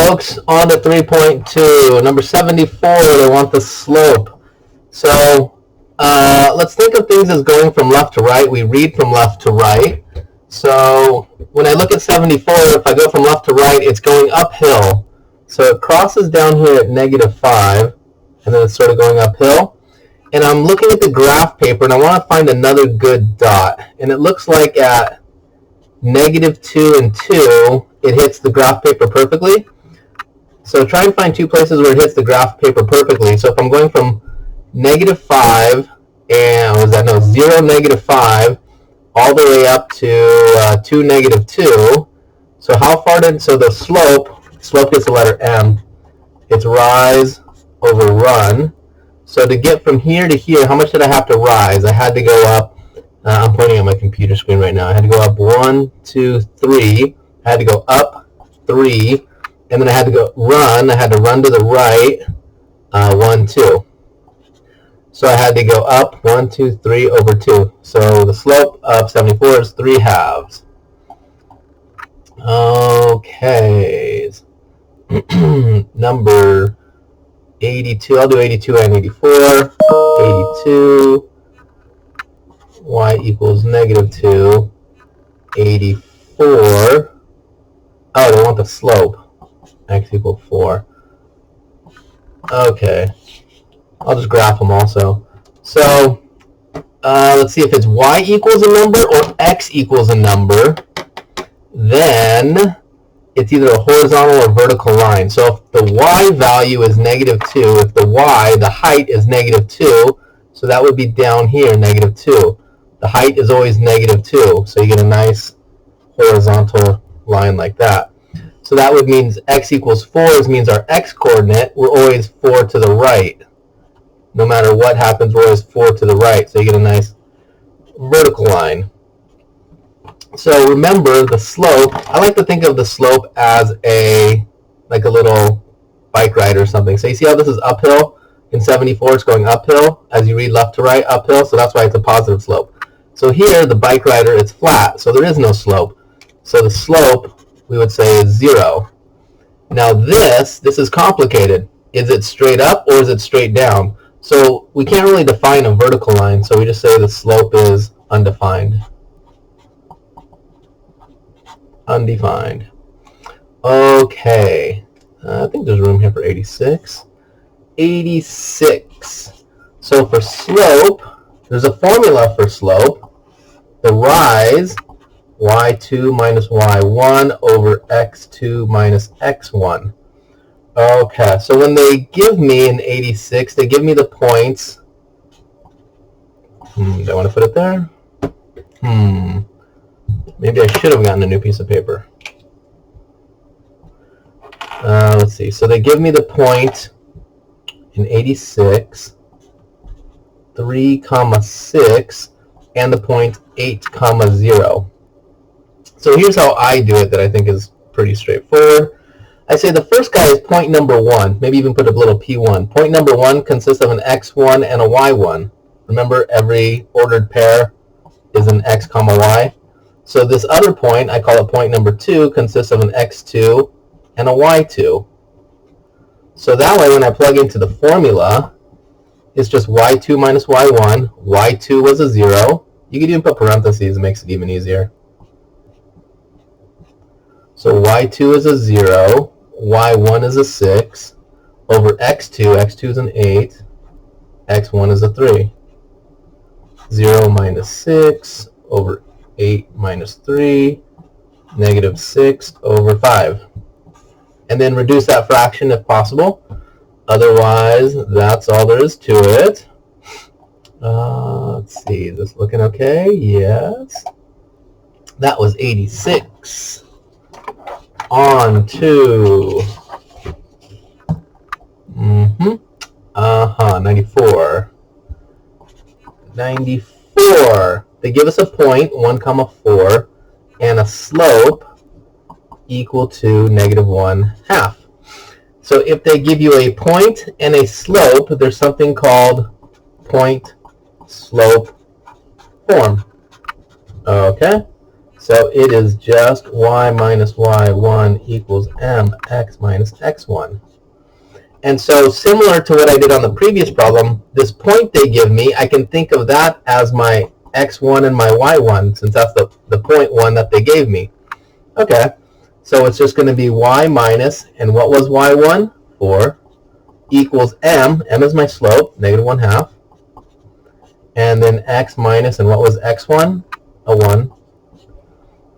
folks, on to 3.2. Number 74, they want the slope. So let's think of things as going from left to right. We read from left to right. So when I look at 74, if I go from left to right, it's going uphill. So it crosses down here at -5, and then it's sort of going uphill. And I'm looking at the graph paper, and I want to find another good dot. And it looks like at -2 and 2, it hits the graph paper perfectly. So try and find two places where it hits the graph paper perfectly. So if I'm going from -5 and 0, -5, all the way up to 2, -2. So how far did, so the slope gets the letter M. It's rise over run. So to get from here to here, how much did I have to rise? I had to go up, I'm pointing at my computer screen right now. I had to go up 1, 2, 3. I had to go up 3. And then I had to go run. I had to run to the right, 1, 2. So I had to go up 1, 2, 3 over 2. So the slope of 74 is 3/2. Okay. Number 82. I'll do 82 and 84. 82. Y equals -2. 84. Oh, they want the slope. X equals 4. Okay. I'll just graph them also. So let's see if it's y equals a number or x equals a number. Then it's either a horizontal or vertical line. So if the y value is -2, if the y, the height is -2, so that would be down here, -2. The height is always -2, so you get a nice horizontal line like that. So that would mean x equals 4, which means our x coordinate, we're always 4 to the right. No matter what happens, we're always 4 to the right. So you get a nice vertical line. So remember the slope, I like to think of the slope as like a little bike ride or something. So you see how this is uphill? In 74, it's going uphill. As you read left to right, uphill. So that's why it's a positive slope. So here, the bike rider, it's flat. So there is no slope. So the slope, we would say, is 0. Now this is complicated. Is it straight up or is it straight down? So we can't really define a vertical line. So we just say the slope is undefined. Undefined. Okay. I think there's room here for 86. 86. So for slope, there's a formula for slope. The rise, y2 minus y1 over x2 minus x1. Okay, so when they give me an 86, they give me the points. Do I want to put it there? Maybe I should have gotten a new piece of paper. Let's see. So they give me the point in 86, 3, 6, and the point 8, 0. So here's how I do it that I think is pretty straightforward. I say the first guy is point number 1. Maybe even put a little P1. Point number 1 consists of an x1 and a y1. Remember, every ordered pair is an x, y. So this other point, I call it point number 2, consists of an x2 and a y2. So that way, when I plug into the formula, it's just y2 minus y1. y2 was a 0. You could even put parentheses. It makes it even easier. So y2 is a 0. y1 is a 6. Over x2, x2 is an 8. x1 is a 3. 0 minus 6 over 8 minus 3, -6 over 5. And then reduce that fraction if possible. Otherwise, that's all there is to it. Let's see, is this looking okay? Yes. That was 86. On to 94. 94. They give us a point, 1, 4, and a slope equal to -1/2. So if they give you a point and a slope, there's something called point-slope form. Okay? So it is just y minus y1 equals mx minus x1. And so similar to what I did on the previous problem, this point they give me, I can think of that as my x1 and my y1, since that's the point one that they gave me. Okay, so it's just going to be y minus, and what was y1? 4, equals m is my slope, negative 1/2, and then x minus, and what was x1? A 1.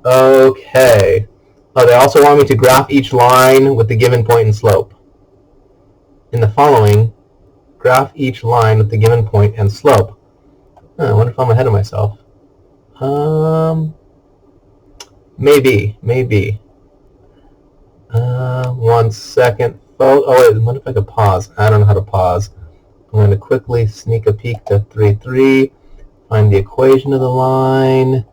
Okay. Oh, they also want me to graph each line with the given point and slope. In the following, graph each line with the given point and slope. I wonder if I'm ahead of myself. Maybe. 1 second. Oh wait, what if I could pause? I don't know how to pause. I'm going to quickly sneak a peek to 3.3, find the equation of the line.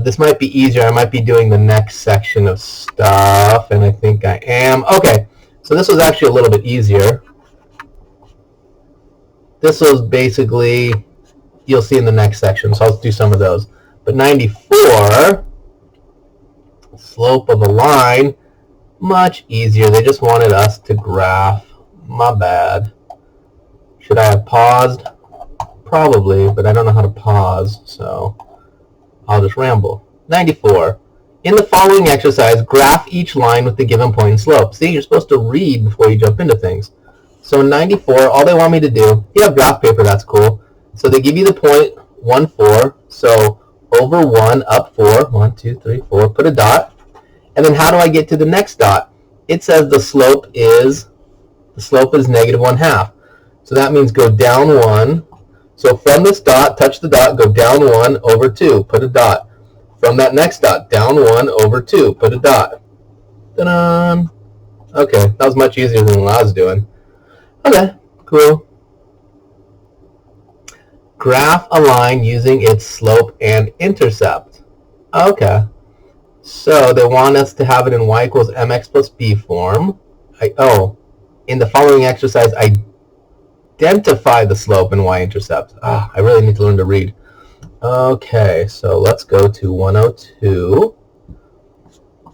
This might be easier. I might be doing the next section of stuff, and I think I am. Okay, so this was actually a little bit easier. This was basically, you'll see in the next section, so I'll do some of those. But 94, slope of a line, much easier. They just wanted us to graph. My bad. Should I have paused? Probably, but I don't know how to pause, so I'll just ramble. 94. In the following exercise, graph each line with the given point and slope. See, you're supposed to read before you jump into things. So in 94, all they want me to do, you have graph paper, that's cool. So they give you the point 1, 4. So over 1, up 4. 1, 2, 3, 4. Put a dot. And then how do I get to the next dot? It says the slope is negative 1/2. So that means go down 1. So from this dot, touch the dot, go down 1 over 2. Put a dot. From that next dot, down 1 over 2. Put a dot. Ta-da! Okay, that was much easier than what I was doing. Okay, cool. Graph a line using its slope and intercept. Okay. So they want us to have it in y equals mx plus b form. In the following exercise, identify the slope and y-intercept. I really need to learn to read. Okay, so let's go to 102.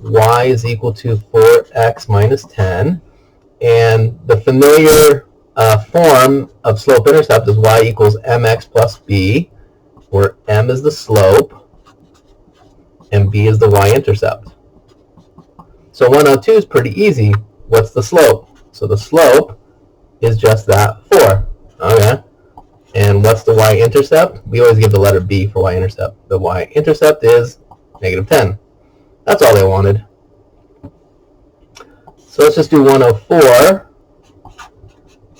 Y is equal to 4x minus 10. And the familiar form of slope-intercept is y equals mx plus b, where m is the slope and b is the y-intercept. So 102 is pretty easy. What's the slope? So the slope is just that, 4. Okay. And what's the y-intercept? We always give the letter b for y-intercept. The y-intercept is negative 10. That's all they wanted. So let's just do 104.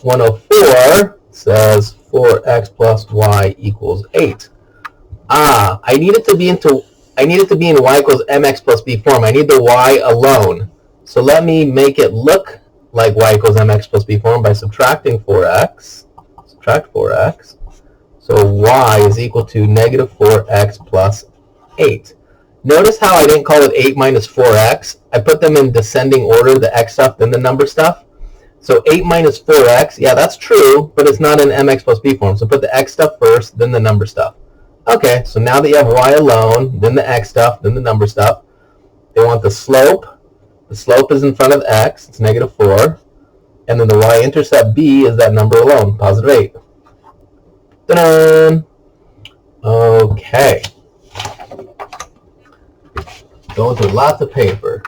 104 says 4x plus y equals 8. I need it to be in y equals mx plus b form. I need the y alone. So let me make it look like y equals mx plus b form by subtracting 4x. Subtract 4x. So y is equal to negative 4x plus 8. Notice how I didn't call it 8 minus 4x. I put them in descending order, the x stuff, then the number stuff. So 8 minus 4x, yeah, that's true, but it's not in mx plus b form. So put the x stuff first, then the number stuff. Okay, so now that you have y alone, then the x stuff, then the number stuff, they want the slope. The slope is in front of x, it's negative 4. And then the y-intercept b is that number alone, positive 8. Ta-da! Okay. Going through lots of paper.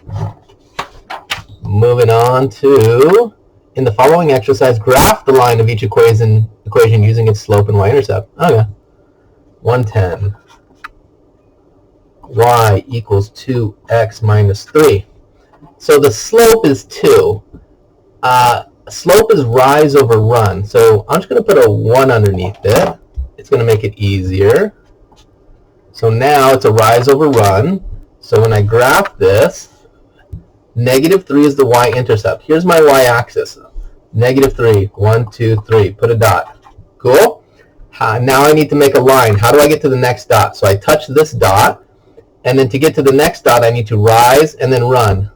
Moving on to, in the following exercise, graph the line of each equation using its slope and y-intercept. Okay. 110. Y equals 2x minus 3. So the slope is 2. Slope is rise over run. So I'm just going to put a 1 underneath it. It's going to make it easier. So now it's a rise over run. So when I graph this, negative 3 is the y-intercept. Here's my y-axis. Negative 3. 1, 2, 3. Put a dot. Cool? Now I need to make a line. How do I get to the next dot? So I touch this dot, and then to get to the next dot, I need to rise and then run.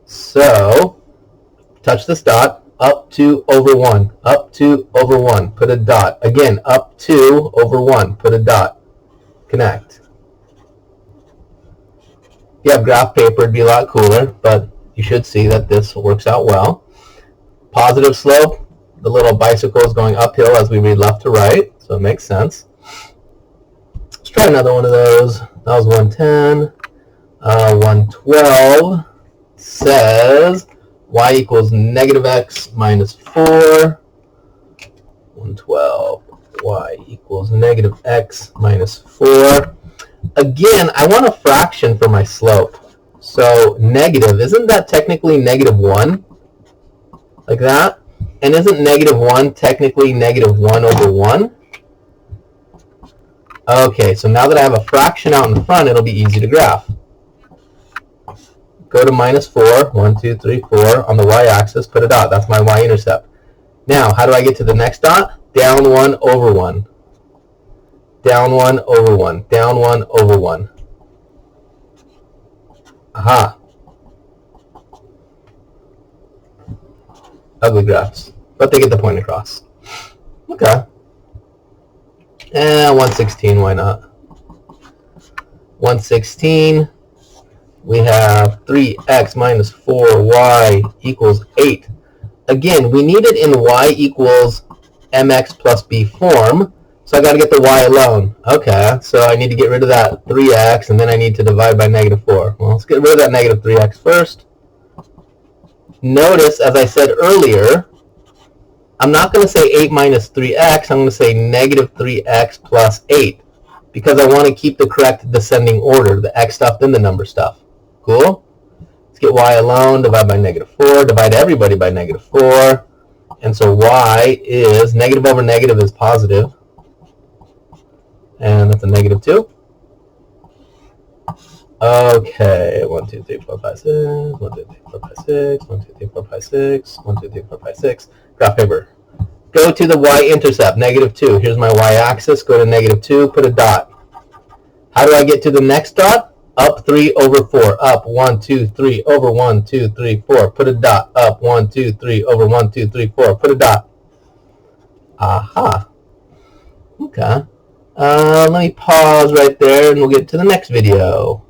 So touch this dot, up 2 over 1, up 2 over 1, put a dot. Again, up 2 over 1, put a dot. connect. If you have graph paper, it'd be a lot cooler, but you should see that this works out well. Positive slope, the little bicycle is going uphill as we read left to right, so it makes sense. Let's try another one of those. That was 110. 112 says y equals negative x minus 4. 112, y equals negative x minus 4. Again, I want a fraction for my slope. So negative, isn't that technically negative 1? Like that? And isn't negative 1 technically negative 1 over 1? Okay, so now that I have a fraction out in the front, it'll be easy to graph. Go to minus 4, 1, 2, 3, 4 on the y-axis, put a dot. That's my y-intercept. Now, how do I get to the next dot? Down 1 over 1. Down 1 over 1. Down 1 over 1. Aha. Ugly graphs, but they get the point across. Okay. And 116, why not? 116, we have 3x minus 4y equals 8. Again, we need it in y equals mx plus b form, so I got to get the y alone. Okay, so I need to get rid of that 3x, and then I need to divide by negative 4. Well, let's get rid of that negative 3x first. Notice, as I said earlier, I'm not going to say 8 minus 3x, I'm going to say negative 3x plus 8, because I want to keep the correct descending order, the x stuff, then the number stuff. Cool? Let's get y alone, divide by negative 4, divide everybody by negative 4, and so y is, negative over negative is positive, and that's a negative 2. Okay, 1, 2, 3, 4, 5, 6, 1, 2, 3, 4, 5, 6, 1, 2, 3, 4, 5, 6, 1, 2, 3, 4, 5, 6. Graph paper. Go to the y-intercept, negative 2. Here's my y-axis. Go to negative 2, put a dot. How do I get to the next dot? Up 3 over 4. Up 1, 2, 3 over 1, 2, 3, 4. Put a dot. Up 1, 2, 3 over 1, 2, 3, 4. Put a dot. Aha. Okay. Let me pause right there and we'll get to the next video.